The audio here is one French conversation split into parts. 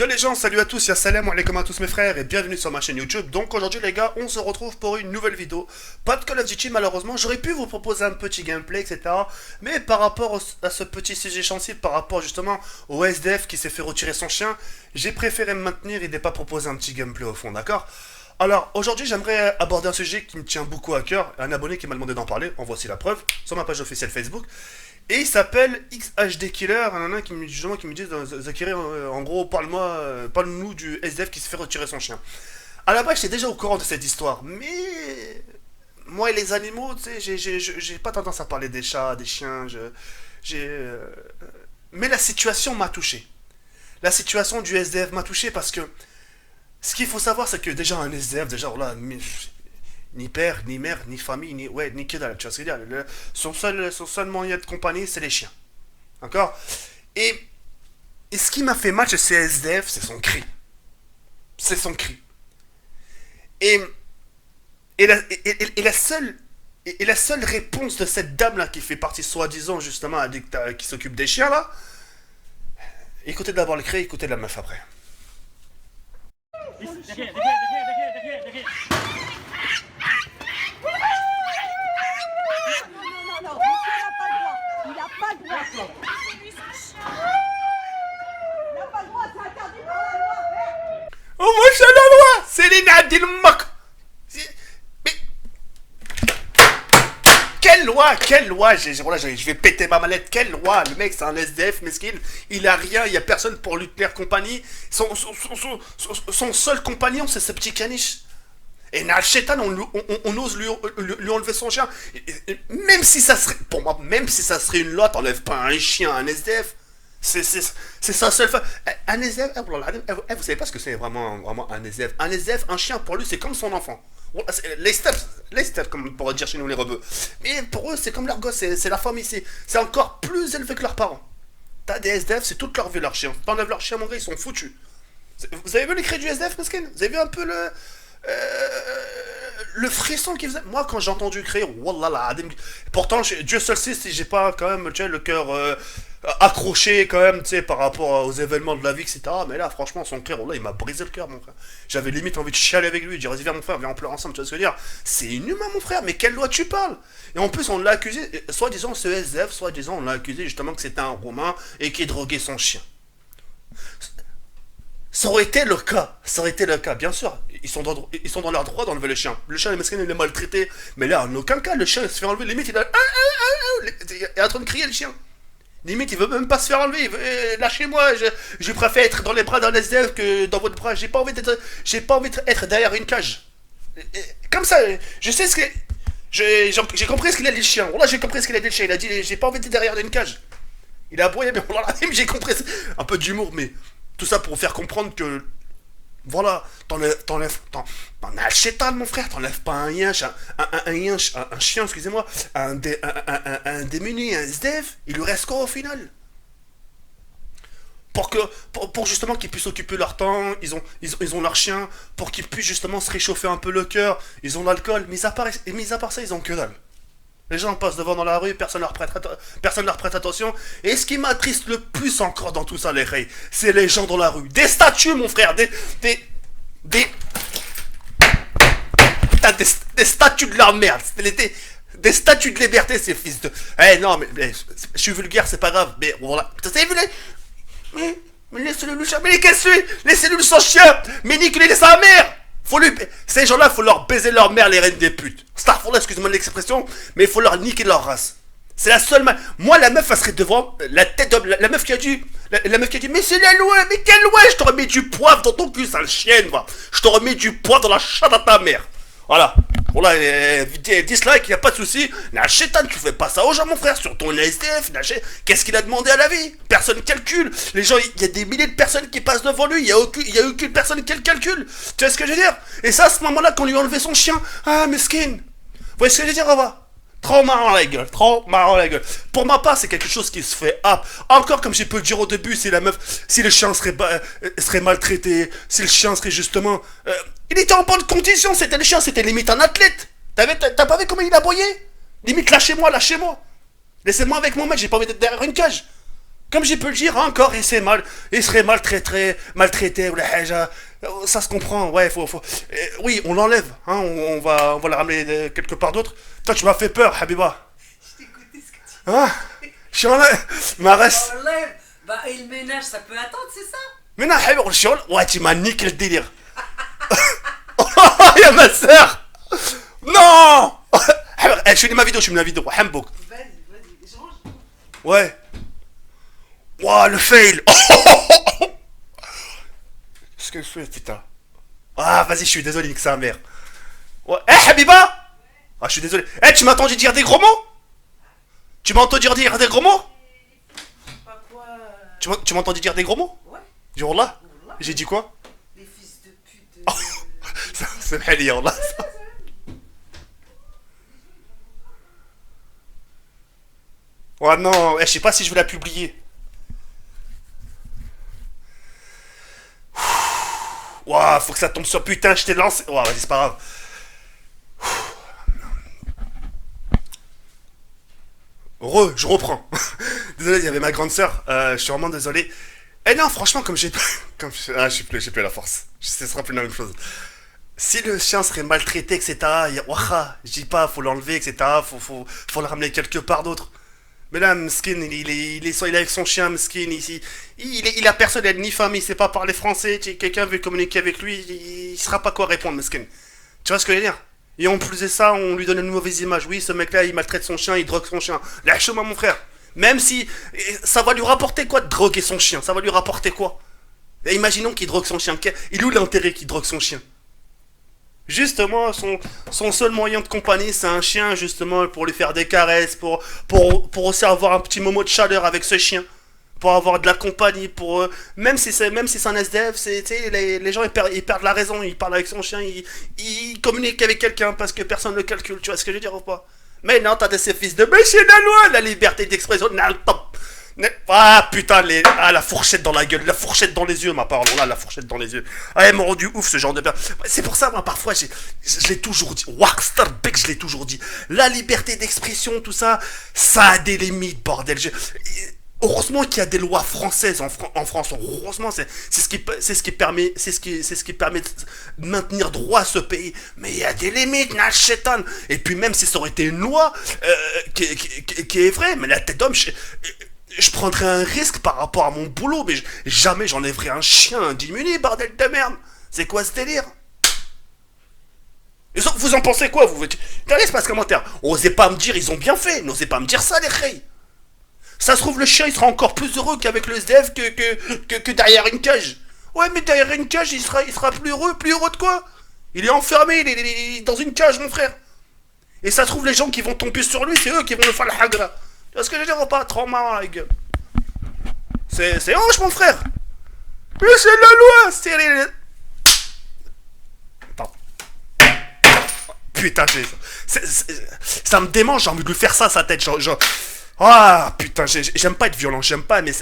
Yo les gens, salut à tous, ya salam alaikum à tous mes frères et bienvenue sur ma chaîne YouTube. Donc aujourd'hui les gars, on se retrouve pour une nouvelle vidéo. Pas de Call of Duty malheureusement, j'aurais pu vous proposer un petit gameplay etc. Mais par rapport à ce petit sujet sensible, par rapport justement au SDF qui s'est fait retirer son chien, j'ai préféré me maintenir et ne pas proposer un petit gameplay au fond, d'accord? Alors aujourd'hui j'aimerais aborder un sujet qui me tient beaucoup à cœur. Un abonné qui m'a demandé d'en parler, en voici la preuve, sur ma page officielle Facebook. Et il s'appelle XHD Killer, un nana justement qui me dit Zakiri, en gros, parle-nous du SDF qui se fait retirer son chien. À la base, j'étais déjà au courant de cette histoire, mais moi et les animaux, tu sais, j'ai pas tendance à parler des chats, des chiens, j'ai... Mais la situation m'a touché. La situation du SDF m'a touché parce que ce qu'il faut savoir, c'est que déjà un SDF, déjà, voilà, ni père, ni mère, ni famille, ni que dalle, tu vois ce que je veux dire. Son seul moyen de compagnie, c'est les chiens. D'accord. et, et ce qui m'a fait mal chez ce SDF, c'est son cri. C'est son cri. Et, et la seule réponse de cette dame-là qui fait partie, soi-disant, justement, qui s'occupe des chiens, là, écoutez d'abord le cri, écoutez la meuf après. Oh, moi, je suis la loi. C'est l'Inadil Mok. Mais quelle loi, voilà, je vais péter ma mallette, quelle loi? Le mec c'est un SDF mesquin, il a rien, il y a personne pour lui tenir compagnie, son seul compagnon c'est ce petit caniche. Et Nalchetan, on ose lui enlever son chien. Même si ça serait, pour moi, même si ça serait une loi, t'enlèves pas un chien à un SDF. C'est sa seule fin. Un SDF, vous savez pas ce que c'est vraiment un SDF. Un SDF, un chien, pour lui, c'est comme son enfant. Les steps, comme on pourrait dire chez nous les rebeux. Mais pour eux, c'est comme leur gosse, c'est la famille, c'est encore plus élevé que leurs parents. T'as des SDF, c'est toute leur vie leur chien. T'enlèves leur chien, mon gars, ils sont foutus. Vous avez vu les cris du SDF, mesquin? Vous avez vu un peu le frisson qu'il faisait? Moi, quand j'ai entendu crier, wallah la adim. Pourtant, Dieu seul sait si j'ai pas quand même, tu sais, le cœur accroché quand même, tu sais, par rapport aux événements de la vie, etc. Mais là, franchement, son cœur, wallah, il m'a brisé le cœur, mon frère. J'avais limite envie de chialer avec lui, de dire, vas-y, viens, mon frère, viens, on pleure ensemble, tu vois ce que je veux dire? C'est inhumain, mon frère, mais quelle loi tu parles? Et en plus, on l'a accusé, soit disant ce SDF, soit disant on l'a accusé justement que c'était un Roumain et qui droguait son chien. Ça aurait été le cas, bien sûr. Ils sont dans leur droit d'enlever le chien. Le chien, le mesquin, il est maltraité. Mais là, en aucun cas, le chien il se fait enlever. Limite, il est en train de crier, le chien. Limite, il veut même pas se faire enlever. Lâchez-moi, je préfère être dans les bras d'un SDF que dans votre bras. J'ai pas envie d'être derrière une cage. Comme ça, je sais ce que... J'ai compris ce qu'il a dit le chien. Voilà, j'ai compris ce qu'il a dit le chien. Il a dit, j'ai pas envie d'être derrière une cage. Il a aboyé, mais voilà, j'ai compris. Un peu d'humour, mais... Tout ça pour faire comprendre que, voilà, t'en as le chétan, mon frère, t'enlèves pas un chien, excusez-moi, un démuni, un SDF, il lui reste quoi au final? Pour justement qu'ils puissent occuper leur temps, ils ont leur chien, pour qu'ils puissent justement se réchauffer un peu le cœur, ils ont l'alcool, mis à part ça, ils ont que dalle. Les gens passent devant dans la rue, personne leur prête attention. Et ce qui m'attriste le plus encore dans tout ça, les reilles, c'est les gens dans la rue. Des statues, mon frère, des statues de leur merde. Des statues de liberté, ces fils de... Eh non, mais je suis vulgaire, c'est pas grave. Mais voilà. Vous avez vu mais laissez-le le chien. Mais laissez-le son chien. Mais niquez-les sa mère. Ces gens-là, faut leur baiser leur mère, les reines des putes. Starfall, excuse-moi de l'expression, mais il faut leur niquer leur race. C'est la seule Moi, la meuf, elle serait devant la tête d'homme. La meuf qui a dit, mais c'est la loi, mais quelle loi? Je te remets du poivre dans ton cul, sale chienne, va. Je te remets du poivre dans la chatte à ta mère. Voilà. Voilà, dislike, y a pas de souci. La chétane, tu fais pas ça aux gens, mon frère, sur ton SDF. Qu'est-ce qu'il a demandé à la vie? Personne calcule. Les gens, il y a des milliers de personnes qui passent devant lui. Il y a aucune personne qui le calcule. Tu vois ce que je veux dire? Et ça, à ce moment-là, qu'on lui a enlevé son chien. Ah, mesquine. Vous voyez ce que je veux dire, Rava? Trop marrant la gueule, trop marrant la gueule. Pour ma part, c'est quelque chose qui se fait encore comme j'ai pu le dire au début, si la meuf, si le chien serait maltraité, si le chien serait justement... il était en bonne condition, c'était le chien, c'était limite un athlète. T'as pas vu comment il a aboyé? Limite, lâchez-moi. Laissez-moi avec mon mec, j'ai pas envie d'être derrière une cage. Comme j'ai pu le dire, hein, encore, il serait maltraité, ou la haja. Ça se comprend, ouais, oui, on l'enlève, hein, on va le ramener quelque part d'autre. Toi, tu m'as fait peur, Habiba. Je t'écoutais ce que tu Hein? Je suis en ma reste. enlèves. Bah, et le ménage, ça peut attendre, c'est ça? Mais non, Habiba, je suis ouais, tu m'as niqué le délire. Oh, y'a ma soeur. Non. Je finis ma vidéo, je finis ma vidéo. Hambouk. Vas-y, je range. Ouais. Ouah, le fail. Qu'est-ce que je fais, putain? Ah, vas-y, je suis désolé, nique sa mère. Ouais. Eh, Habiba. Ah, je suis désolé. Eh, tu m'as entendu dire des gros mots? Tu m'as entendu dire des gros mots? Pas quoi. Tu m'as entendu dire des gros mots? Ouais. Du là? Wallah. J'ai dit quoi? Les fils de pute. C'est Mhali, là. Ouais, non, je sais pas si je vais la publier. Ouah, faut que ça tombe sur putain, je t'ai lancé. Ouah, vas-y, c'est pas grave. Je reprends. Désolé, il y avait ma grande sœur. Je suis vraiment désolé. Eh non, franchement, comme j'ai. J'ai plus la force. Ce sera plus la même chose. Si le chien serait maltraité, etc., ouah, je dis pas, faut l'enlever, etc., faut le ramener quelque part d'autre. Mais là, Mskin, il est avec son chien, Mskin, il a personne, il a ni famille, il sait pas parler français, quelqu'un veut communiquer avec lui, il sera pas quoi répondre, Mskin. Tu vois ce que je veux dire? Et en plus de ça, on lui donne une mauvaise image. Oui, ce mec-là, il maltraite son chien, il drogue son chien. Lâche-moi, mon frère. Même si ça va lui rapporter quoi de droguer son chien? Ça va lui rapporter quoi? Et imaginons qu'il drogue son chien. Il est où l'intérêt qu'il drogue son chien? Justement, son seul moyen de compagnie, c'est un chien, justement, pour lui faire des caresses, pour aussi avoir un petit moment de chaleur avec ce chien, pour avoir de la compagnie, même si c'est un SDF, les gens ils perdent la raison, ils parlent avec son chien, ils communiquent avec quelqu'un parce que personne ne le calcule, tu vois ce que je veux dire ou pas? Mais non, t'as des ces fils de monsieur la loi, la liberté d'expression, non, top. Ah putain, la fourchette dans la gueule, la fourchette dans les yeux, ma parole, là, la fourchette dans les yeux. Ah, elle m'a rendu ouf ce genre de... C'est pour ça, moi, parfois, je l'ai toujours dit. Waxter Beck, je l'ai toujours dit. La liberté d'expression, tout ça, ça a des limites, bordel. Heureusement qu'il y a des lois françaises en France. Heureusement, c'est ce qui permet de maintenir droit à ce pays. Mais il y a des limites, Nachétan. Et puis même si ça aurait été une loi qui est vraie, mais la tête d'homme, je prendrais un risque par rapport à mon boulot, mais jamais j'enlèverais un chien diminué, bordel de merde. C'est quoi ce délire? Vous en pensez quoi, vous? Dans l'espace commentaire, osez pas me dire, ils ont bien fait. N'osez pas me dire ça, les reilles. Ça se trouve, le chien, il sera encore plus heureux qu'avec le SDF que derrière une cage. Ouais, mais derrière une cage, il sera plus heureux. Plus heureux de quoi? Il est enfermé, il est dans une cage, mon frère. Et ça se trouve, les gens qui vont tomber sur lui, c'est eux qui vont le faire la hagra. Tu vois ce que je veux dire ou pas? Trop marrant, la gueule. C'est hoche, mon frère. Mais c'est la loi, c'est... Attends. Putain, ça me démange, j'ai envie de lui faire ça, sa tête, genre... Ah putain, j'aime pas être violent, j'aime pas, mais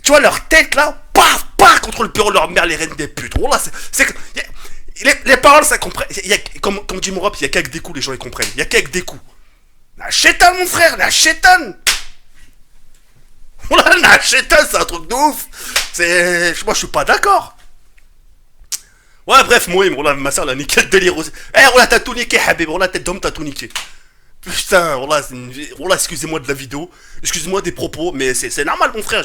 tu vois leur tête là, paf, paf, contre le bureau de leur mère, les reines des putes. Oh là, les paroles, ça comprend. Comme dit mon rap, il y a qu'avec des coups, les gens ils comprennent. Il y a qu'avec des coups. La chétane, mon frère, la chétane. Oh là, la chétane, c'est un truc de ouf. Moi, je suis pas d'accord. Ouais, bref, moi, ma soeur, elle a niqué le délire aussi. Eh, on l'a t'as tout niqué, Habib, on l'a tête d'homme, t'as tout niqué. Putain, voilà, excusez-moi de la vidéo, excusez-moi des propos, mais c'est normal, mon frère.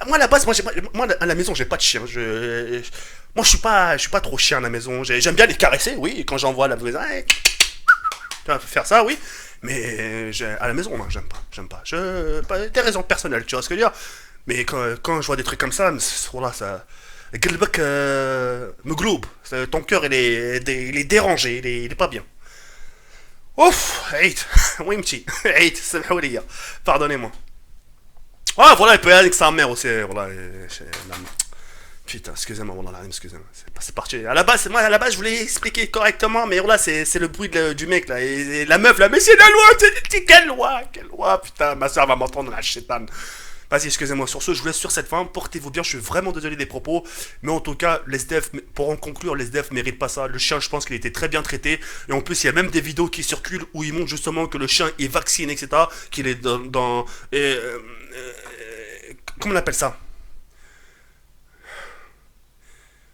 Moi, à la base, moi, à la maison, j'ai pas de chien. Moi, je suis pas trop chien à la maison. J'aime bien les caresser, oui, quand j'envoie à la maison, hey, tu vas faire ça, oui. Mais à la maison, non, j'aime pas. Des raisons personnelles, tu vois ce que je veux dire. Mais quand je vois des trucs comme ça, voilà, ça... قلبك مقلوب. Ton cœur, il est dérangé, il est pas bien. Ouf, hate, oui, petit, hate, pardonnez-moi. Ah, voilà, il peut y aller avec sa mère aussi, voilà. Putain, excusez-moi, voilà, excusez-moi, c'est parti. À la base, je voulais expliquer correctement, mais voilà, c'est le bruit du mec, là, et la meuf, là, mais c'est la loi, quelle loi, putain, ma soeur va m'entendre, la chétane. Vas-y, excusez-moi, sur ce, je vous laisse sur cette fin, portez-vous bien, je suis vraiment désolé des propos, mais en tout cas, les SDF, pour en conclure, les SDF méritent pas ça, le chien, je pense qu'il était très bien traité, et en plus, il y a même des vidéos qui circulent où ils montrent justement que le chien est vacciné, etc., qu'il est comment on appelle ça?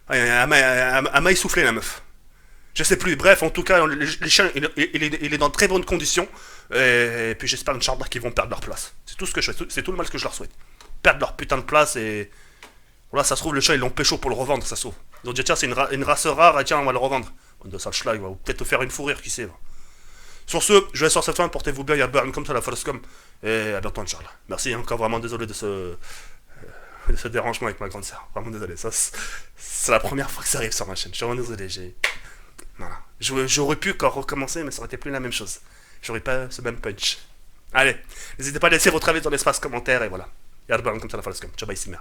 Ah, elle m'a essoufflé la meuf. Je sais plus, bref, en tout cas, les chiens, il est dans de très bonnes conditions. Et puis j'espère, Inch'Allah, qu'ils vont perdre leur place. C'est tout ce que je fais, c'est tout le mal que je leur souhaite. Perdre leur putain de place et. Voilà, ça se trouve, le chat, ils l'ont pécho pour le revendre, ça se trouve. Ils ont dit, tiens, c'est une race rare, et tiens, on va le revendre. De sale schlag, va peut-être te faire une fourrure, qui sait. Va. Sur ce, je vais sur cette fin, portez-vous bien, il y a Burn comme ça, la Force.com. Et à bientôt, Inch'Allah. Merci, encore vraiment désolé de ce dérangement avec ma grande sœur. Vraiment désolé, ça, c'est la première fois que ça arrive sur ma chaîne. Je suis vraiment désolé, Voilà. J'aurais pu encore recommencer, mais ça aurait été plus la même chose. J'aurais pas ce même punch. Allez, n'hésitez pas à laisser votre avis dans l'espace commentaire, et voilà. Yarban comme ça la Force.com. Ciao, bye, Simer.